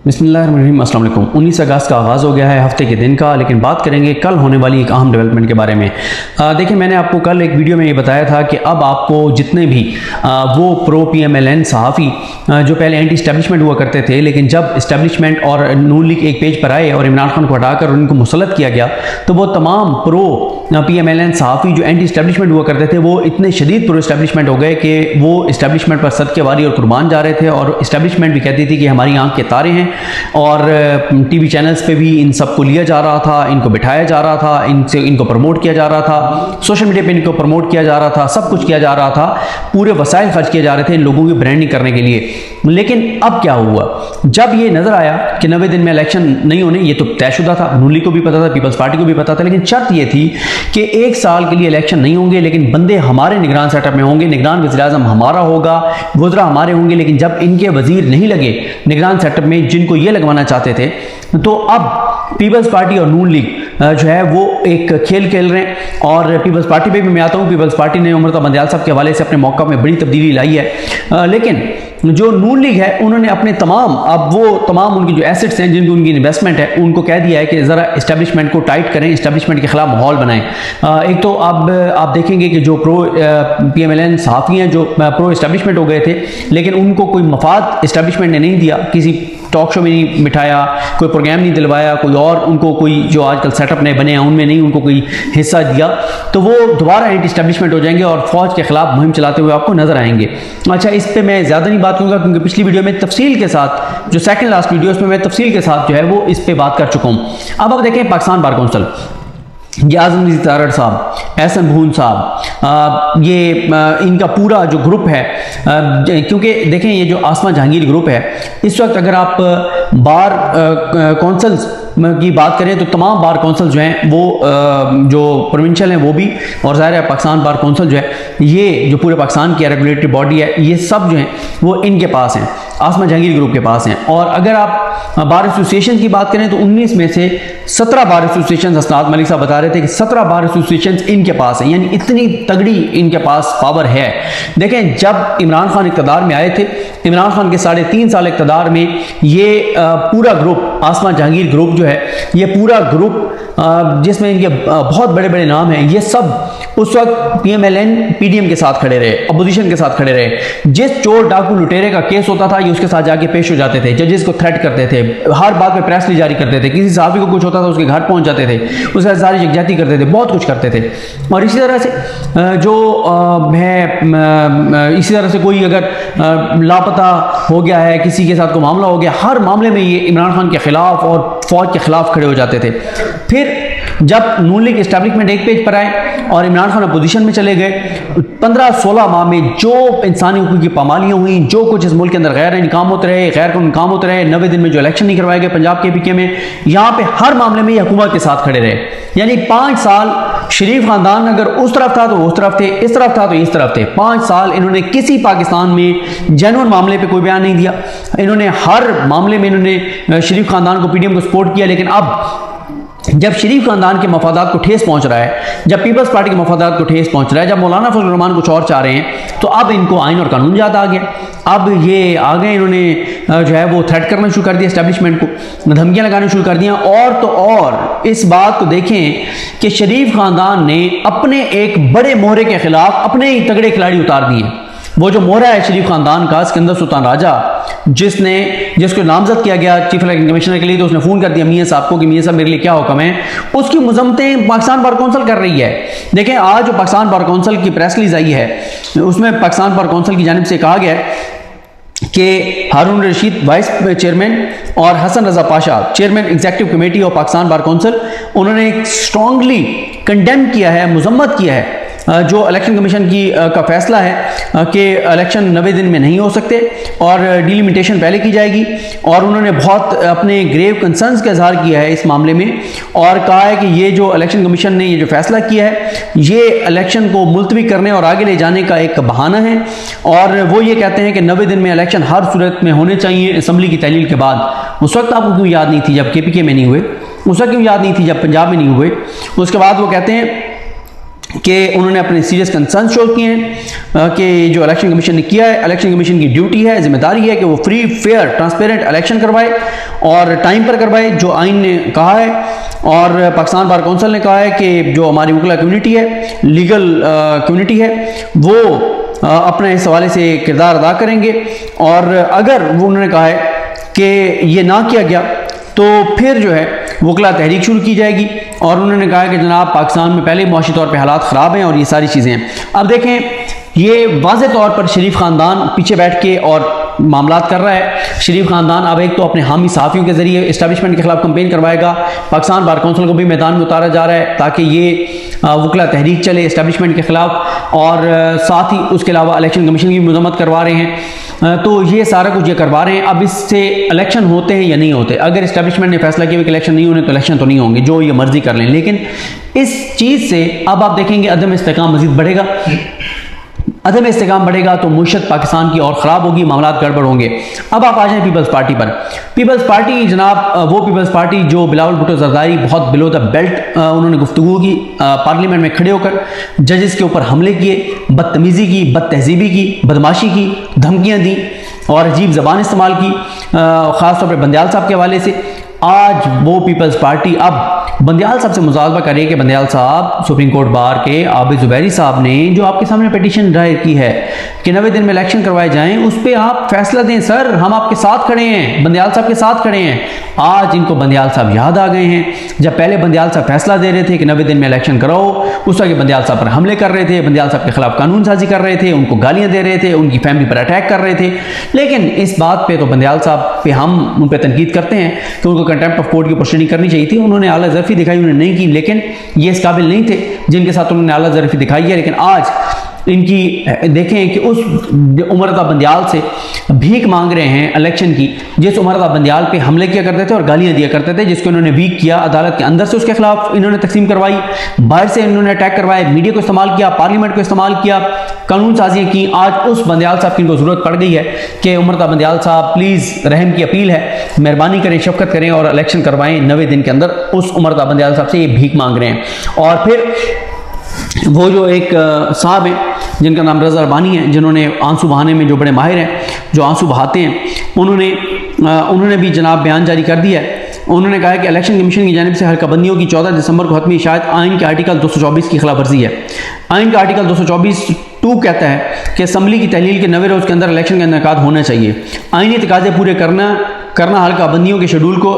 बिस्मिल्लाहिर्रहमानिर्रहीम। अस्सलाम वालेकुम। 19 अगस्त का आगाज़ हो गया है हफ्ते के दिन का, लेकिन बात करेंगे कल होने वाली एक अहम डेवलपमेंट के बारे में। देखिए, मैंने आपको कल एक वीडियो में ये बताया था कि अब आपको जितने भी वो प्रो PMLN सहाफ़ी जो पहले एंटी इस्टेब्लिशमेंट हुआ करते थे, लेकिन जब इस्टेब्लिशमेंट और नून लीग एक पेज पर आए और इमरान खान को हटाकर उनको मुसल्लत किया गया, तो वो तमाम प्रो PMLN सहाफ़ी जो एंटी इस्टेब्लिशमेंट हुआ करते थे वो इतने शदीद प्रो इस्टेब्लिशमेंट हो गए कि वो इस्टेब्लिशमेंट पर सदक़ेवारी और कुर्बान जा रहे थे। और इस्टेब्लिशमेंट भी कहती थी कि हमारी आँख के तारे हैं, और टीवी चैनल्स पे भी इन सबको लिया जा रहा था, इनको बिठाया जा रहा था, इनको प्रमोट किया जा रहा था, सोशल मीडिया पे इनको प्रमोट किया जा रहा था, सब कुछ किया जा रहा था, पूरे वसाइल खर्च किए जा रहे थे इन लोगों की ब्रांडिंग करने के लिए। लेकिन अब क्या हुआ, जब ये नजर आया कि 90 दिन में इलेक्शन नहीं होने, ये तो तयशुदा था, नून लीग को भी पता था, पीपल्स पार्टी को भी पता था, लेकिन शर्त ये थी कि 1 साल के लिए इलेक्शन नहीं होंगे, लेकिन बंदे हमारे निगरान सेटअप में होंगे, निगरान वज़ीर-ए-आज़म हमारा होगा, वज़रा हमारे होंगे। लेकिन जब इनके वजीर नहीं लगे निगरान सेटअप में जिनको ये लगवाना चाहते थे, तो अब पीपल्स पार्टी और नून लीग जो है वो एक खेल खेल रहे हैं। और पीपल्स पार्टी पे भी मैं आता हूँ, पीपल्स पार्टी ने उमर बंदयाल साहब के हवाले से अपने मौका में बड़ी तब्दीली लाई है, लेकिन जो नून लीग है उन्होंने अपने तमाम उनकी जो एसेट्स हैं, जिनकी उनकी इन्वेस्टमेंट है, उनको कह दिया है कि ज़रा इस्टेब्लिशमेंट को टाइट करें, इस्टेब्लिशमेंट के खिलाफ माहौल बनाएं। एक तो अब आप देखेंगे कि जो प्रो PMLN सहाफ़ी हैं जो प्रो इस्टेब्लिशमेंट हो गए थे, लेकिन उनको कोई मफाद इस्टेब्लिशमेंट ने नहीं दिया, किसी टॉक शो में नहीं बिठाया, कोई प्रोग्राम नहीं दिलवाया, कोई और उनको कोई जो आजकल सेटअप नए बने हैं उनमें नहीं उनको कोई हिस्सा दिया, तो वो दोबारा एंटी इस्टेब्लिशमेंट हो जाएंगे और फौज के खिलाफ मुहिम चलाते हुए आपको नजर आएंगे। अच्छा, इस पर मैं ज़्यादा नहीं बात करूँगा, क्योंकि पिछली वीडियो में तफसील के साथ, जो सेकंड लास्ट वीडियो उसमें मैं तफसील के साथ जो है वो इस पर बात कर चुका हूँ। अब देखें पाकिस्तान बार कौंसिल, ये आज़म नज़ीर तारड़ साहब, एहसन भून साहब, ये इनका पूरा जो ग्रुप है, क्योंकि देखें ये जो आसमा जहांगीर ग्रुप है, इस वक्त अगर आप बार कौंसल्स की बात करें तो तमाम बार कौंसल जो हैं वो जो प्रोविंशियल हैं वो भी, और ज़ाहिर है पाकिस्तान बार कौंसल जो है ये जो पूरे पाकिस्तान की रेगुलेटरी बॉडी है, ये सब जो हैं वो इनके पास हैं, आसमा जहांगीर ग्रुप के पास हैं। और अगर आप बार एसोसिएशन की बात करें तो 19 में से 17 बार एसोसिएशन, हसनात मलिक साहब बता रहे थे कि 17 बार एसोसिएशन इनके पास हैं, यानी इतनी तगड़ी इनके पास पावर है। देखें, जब इमरान खान इक़्तिदार में आए थे, इमरान खान के 3.5 साल इक़्तिदार में ये पूरा ग्रुप, आसमा जहांगीर ग्रुप जो है, ये पूरा ग्रुप जिसमें इनके बहुत बड़े बड़े नाम हैं, ये सब उस वक्त PMLN PDM के साथ खड़े रहे, अपोजिशन के साथ खड़े रहे। जिस चोर डाकू लुटेरे का केस होता था ये उसके साथ जाके पेश हो जाते थे, जजेस को थ्रेट करते थे, हर बात पे प्रेस रिलीज जारी करते थे, किसी सहाफ़ी को कुछ होता था उसके घर पहुंच जाते थे, उसके सारी यकजहती करते थे, बहुत कुछ करते थे। और इसी तरह से जो है, इसी तरह से कोई अगर लापता हो गया है, किसी के साथ कोई मामला हो गया, हर मामले में ये इमरान खान के खिलाफ और फौज के खिलाफ खड़े हो जाते थे। फिर जब नून लीग एस्टेब्लिशमेंट एक पेज पर आए और इमरान खान अपोजिशन में चले गए, 15-16 माह में जो इंसानी हुकूक की पामालियाँ हुई, जो कुछ इस मुल्क के अंदर गैर काम होते रहे, गैर कानूनी काम होते रहे, 90 दिन में जो इलेक्शन नहीं करवाए गए पंजाब के PK में, यहाँ पे हर मामले में ये हुकूमत के साथ खड़े रहे। यानी 5 साल शरीफ खानदान अगर उस तरफ था तो उस तरफ थे, इस तरफ था तो इस तरफ थे। 5 साल इन्होंने किसी पाकिस्तान में जेन्युइन मामले पे कोई बयान नहीं दिया, इन्होंने हर मामले में इन्होंने शरीफ खानदान को PDM को सपोर्ट किया। लेकिन अब जब शरीफ खानदान के मफादात को ठेस पहुंच रहा है, जब पीपल्स पार्टी के मफादात को ठेस पहुंच रहा है, जब मौलाना फजल रहमान कुछ और चाह रहे हैं, तो अब इनको आइन और कानून याद आ गया। अब ये आ गए, इन्होंने जो है वो थ्रेट करना शुरू कर दिया, एस्टेब्लिशमेंट को धमकियां लगाना शुरू कर दिया। और तो और इस बात को देखें कि शरीफ खानदान ने अपने एक बड़े मोहरे के खिलाफ अपने ही तगड़े खिलाड़ी उतार दिए। वो जो मोहरा है शरीफ खानदान का, सिकंदर सुल्तान राजा, जिसको नामजद किया गया चीफ इलेक्शन कमिश्नर के लिए, तो उसने फ़ोन कर दिया मियाँ साहब को कि मियाँ साहब मेरे लिए क्या हुक्म है। उसकी मजम्मतें पाकिस्तान बार कौंसिल कर रही है। देखें, आज जो पाकिस्तान बार कौंसिल की प्रेस रिलीज आई है, उसमें पाकिस्तान बार कौंसिल की जानिब से कहा गया है कि हारून रशीद वाइस चेयरमैन और Hasan Raza Pasha chairman executive committee of Pakistan bar council, उन्होंने स्ट्रांगली कंडेम किया है, मजम्मत किया है जो इलेक्शन कमीशन की का फैसला है कि इलेक्शन 90 दिन में नहीं हो सकते और डिलिमिटेशन पहले की जाएगी। और उन्होंने बहुत अपने ग्रेव कंसर्न्स का इजहार किया है इस मामले में, और कहा है कि ये जो इलेक्शन कमीशन ने ये जो फैसला किया है, ये इलेक्शन को मुलतवी करने और आगे ले जाने का एक बहाना है। और वो ये कहते हैं कि 90 दिन में इलेक्शन हर सूरत में होने चाहिए असम्बली की तहलील के बाद। उस वक्त आपको क्यों याद नहीं थी जब KPK में नहीं हुए? उस वक्त क्यों याद नहीं थी जब पंजाब में नहीं हुए? उसके बाद वो कहते हैं कि उन्होंने अपने सीरियस कंसर्न शो किए हैं कि जो इलेक्शन कमीशन ने किया है, इलेक्शन कमीशन की ड्यूटी है, जिम्मेदारी है कि वो फ्री फेयर ट्रांसपेरेंट इलेक्शन करवाए और टाइम पर करवाए जो आइन ने कहा है। और पाकिस्तान बार काउंसिल ने कहा है कि जो हमारी वकला कम्युनिटी है, लीगल कम्युनिटी है, वो अपने इस हवाले से किरदार अदा करेंगे। और अगर वो उन्होंने कहा है कि ये ना किया गया तो फिर जो है वकला तहरीक शुरू की जाएगी। और उन्होंने कहा कि जनाब पाकिस्तान में पहले मुआशी तौर पे हालात ख़राब हैं और ये सारी चीज़ें हैं। अब देखें, ये वाज़े तौर पर शरीफ ख़ानदान पीछे बैठ के और मामलात कर रहा है। शरीफ ख़ानदान अब एक तो अपने हामी सहाफ़ियों के ज़रिए इस्टेब्लिशमेंट के ख़िलाफ़ कंपेन करवाएगा, पाकिस्तान बार काउंसिल को भी मैदान में उतारा जा रहा है ताकि ये वकला तहरीक चले इस्टेब्लिशमेंट के ख़िलाफ़। और साथ ही उसके अलावा इलेक्शन कमीशन की मजम्मत करवा रहे हैं। तो ये सारा कुछ ये करवा रहे हैं। अब इससे इलेक्शन होते हैं या नहीं होते, अगर इस्टेब्लिशमेंट ने फैसला किया कि इलेक्शन नहीं होने तो इलेक्शन तो नहीं होंगे, जो ये मर्जी कर लें। लेकिन इस चीज़ से अब आप देखेंगे अदम इस्तेकाम मजीद बढ़ेगा। अदम इस्तेकाम बढ़ेगा तो मुशत पाकिस्तान की और ख़राब होगी, मामलात गड़बड़ होंगे। अब आप आ जाएं पीपल्स पार्टी पर। पीपल्स पार्टी जनाब वो पीपल्स पार्टी जो बिलावल भुट्टो जरदारी बहुत बिलो द बेल्ट उन्होंने गुफ्तगू की, पार्लियामेंट में खड़े होकर जजेस के ऊपर हमले किए, बदतमीज़ी की, बदतहजीबी की, बदमाशी की, धमकियाँ दी और अजीब ज़बान इस्तेमाल की, ख़ास तौर पर बंदयाल साहब के हवाले से। आज वो पीपल्स पार्टी अब बंदयाल साहब से मुतालबा करे कि बंदयाल साहब, सुप्रीम कोर्ट बार के आबिद ज़ुबैरी साहब ने जो आपके सामने पिटीशन दायर की है कि 90 दिन में इलेक्शन करवाए जाएं, उस पर आप फैसला दें। सर, हम आपके साथ खड़े हैं, बंदयाल साहब के साथ खड़े हैं। आज इनको बंदयाल साहब याद आ गए हैं। जब पहले बंदयाल साहब फैसला दे रहे थे कि 90 दिन में इलेक्शन कराओ, उस वक्त बंदयाल साहब पर हमले कर रहे थे, बंदयाल साहब के खिलाफ कानून साजी कर रहे थे, उनको गालियां दे रहे थे, उनकी फैमिली पर अटैक कर रहे थे। लेकिन इस बात पे तो बंदयाल साहब पे हम उन पर तनकीद करते हैं कि उनको कंटेम्प्ट ऑफ कोर्ट की प्रोसीडिंग करनी चाहिए थी। उन्होंने आला ज़रफ़ी दिखाई, उन्होंने नहीं की, लेकिन ये इस काबिल नहीं थे जिनके साथ उन्होंने आला ज़रफ़ी दिखाई है। लेकिन आज इनकी देखें कि उस उमरता बंदयाल से भीख मांग रहे हैं इलेक्शन की, जिस उमरता बंदयाल पे हमले किया करते थे और गालियां दिया करते थे, जिसको इन्होंने वीक किया। अदालत के अंदर से उसके खिलाफ इन्होंने तकसीम करवाई, बाहर से इन्होंने अटैक करवाए, मीडिया को इस्तेमाल किया, पार्लियामेंट को इस्तेमाल किया, कानून साजियाँ की। आज उस बंदयाल साहब की इनको ज़रूरत पड़ गई है कि उमरता बंदयाल साहब प्लीज़, रहम की अपील है, मेहरबानी करें, शफकत करें और इलेक्शन करवाएं 90 दिन के अंदर। उस उमरता बंदयाल साहब से ये भीख मांग रहे हैं। और फिर वो जो एक साहब हैं जिनका नाम रज़ा रबानी है, जिन्होंने आंसू बहाने में जो बड़े माहिर हैं, जो आंसू बहाते हैं, उन्होंने भी जनाब बयान जारी कर दिया है। उन्होंने कहा है कि इलेक्शन कमीशन की जानिब से हल्का बंदियों की 14 दिसंबर को हतमी शायद आइन के आर्टिकल 224 की खिलाफवर्जी है। आइन का आर्टिकल 224(2) कहता है कि असम्बली की तहलील के 90 रोज़ के अंदर इलेक्शन का इनेकाद होना चाहिए। आइनी तकाजे पूरे करना हल्का बंदियों के शेड्यूल को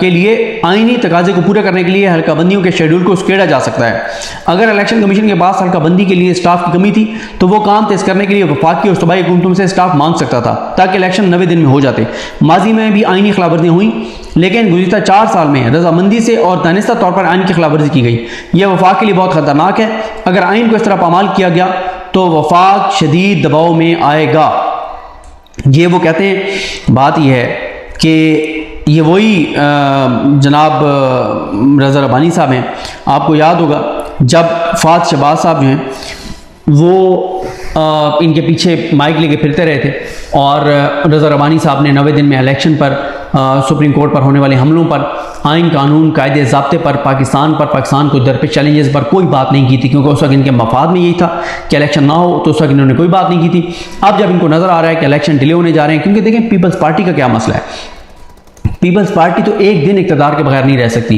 के लिए आइनी तकाजे को पूरा करने के लिए हल्का बंदियों के शेड्यूल को उसकेड़ा जा सकता है। अगर इलेक्शन कमीशन के पास हल्का बंदी के लिए स्टाफ की कमी थी तो वो काम तेज करने के लिए वफाकी और सूबाई हुकूमतों से स्टाफ मांग सकता था ताकि इलेक्शन 90 दिन में हो जाते। माजी में भी आइनी खिलाफवर्जियाँ हुई, लेकिन गुज़िश्ता 4 साल में रजामंदी से और दानिस्ता तौर पर आइन की खिलाफवर्जी की गई। यह वफाक के लिए बहुत ख़तरनाक है। अगर आइन को इस तरह पामाल किया गया तो वफाक शदीद दबाव में आएगा। ये वो कहते हैं। बात यह है कि ये वही जनाब रज़ा रबानी साहब हैं। आपको याद होगा जब फ़ात शहबाज साहब जो हैं वो इनके पीछे माइक लेके फिरते रहे थे और रज़ा रबानी साहब ने 90 दिन में इलेक्शन पर, सुप्रीम कोर्ट पर होने वाले हमलों पर, आइन कानून कायदे ज़ाब्ते पर, पाकिस्तान को दरपेश चैलेंजेस पर कोई बात नहीं की थी, क्योंकि उस वक्त इनके मफाद में यही था कि इलेक्शन ना हो। तो उस वक्त इन्होंने कोई बात नहीं की थी। अब जब इनको नज़र आ रहा है कि इलेक्शन डिले होने जा रहे हैं, क्योंकि देखें पीपल्स पार्टी का क्या मसला है, पीपल्स पार्टी तो एक दिन इक़्तिदार के बगैर नहीं रह सकती।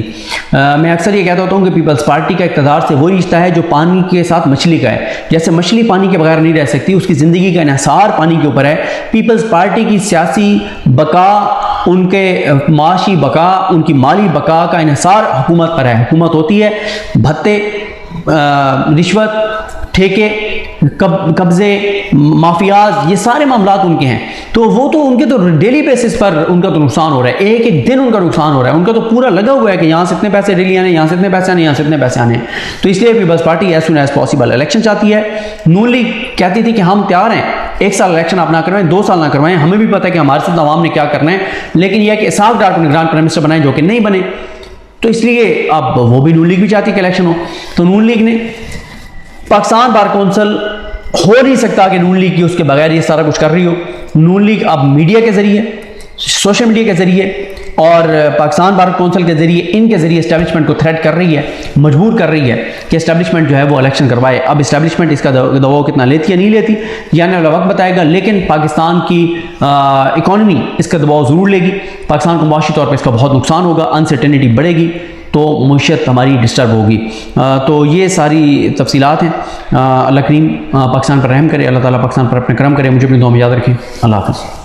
मैं अक्सर ये कहता होता हूँ कि पीपल्स पार्टी का इक़्तिदार से वही रिश्ता है जो पानी के साथ मछली का है। जैसे मछली पानी के बगैर नहीं रह सकती, उसकी ज़िंदगी का इन्हिसार पानी के ऊपर है। पीपल्स पार्टी की सियासी बका, उनके माशी बका, उनकी माली बका का इन्हिसार हुकूमत पर है। हुकूमत होती है, भत्ते, रिश्वत, ठेके, कब्जे, माफियाज, ये सारे मामलात उनके हैं। तो वो तो उनके तो डेली बेसिस पर उनका तो नुकसान हो रहा है, एक एक दिन उनका नुकसान हो रहा है। उनका तो पूरा लगा हुआ है कि यहाँ से इतने पैसे डेली आने, यहाँ से इतने पैसे आने, यहाँ से इतने पैसे आने। तो इसलिए Peoples Party as soon as possible election चाहती है। नून लीग कहती थी कि हम तैयार हैं, 1 साल इलेक्शन आप ना करवाएं, 2 साल ना करवाएं, हमें भी पता है कि हमारे साथ अवाम ने क्या करना है, लेकिन यह कि साफ डाट निगरान प्राइम मिनिस्टर बनाए, जो कि नहीं बने। तो इसलिए अब वो भी नून लीग भी चाहती है कि इलेक्शन हो। तो नून लीग ने, पाकिस्तान बार काउंसिल हो नहीं सकता कि नून लीग की उसके बगैर ये सारा कुछ कर रही हो। नून लीग अब मीडिया के ज़रिए, सोशल मीडिया के ज़रिए और पाकिस्तान बार काउंसिल के ज़रिए, इनके ज़रिए इस्टेब्लिशमेंट को थ्रेट कर रही है, मजबूर कर रही है कि इस्टेब्लिशमेंट जो है वो इलेक्शन करवाए। अब इस्टेब्लिशमेंट इसका दबाव कितना लेती है नहीं लेती ये आने वाला वक्त बताएगा, लेकिन पाकिस्तान की इकॉनमी इसका दबाव ज़रूर लेगी। पाकिस्तान को मुआशी तौर पर इसका बहुत नुकसान होगा, अनसर्टेनिटी बढ़ेगी तो मईशत हमारी डिस्टर्ब होगी। तो ये सारी तफसीलात हैं। अल्लाह करीम पाकिस्तान पर रहम करे, अल्लाह ताला पाकिस्तान पर अपने करम करे। मुझे अपनी दुआ में याद रखें। अल्लाह हाफ़िज़।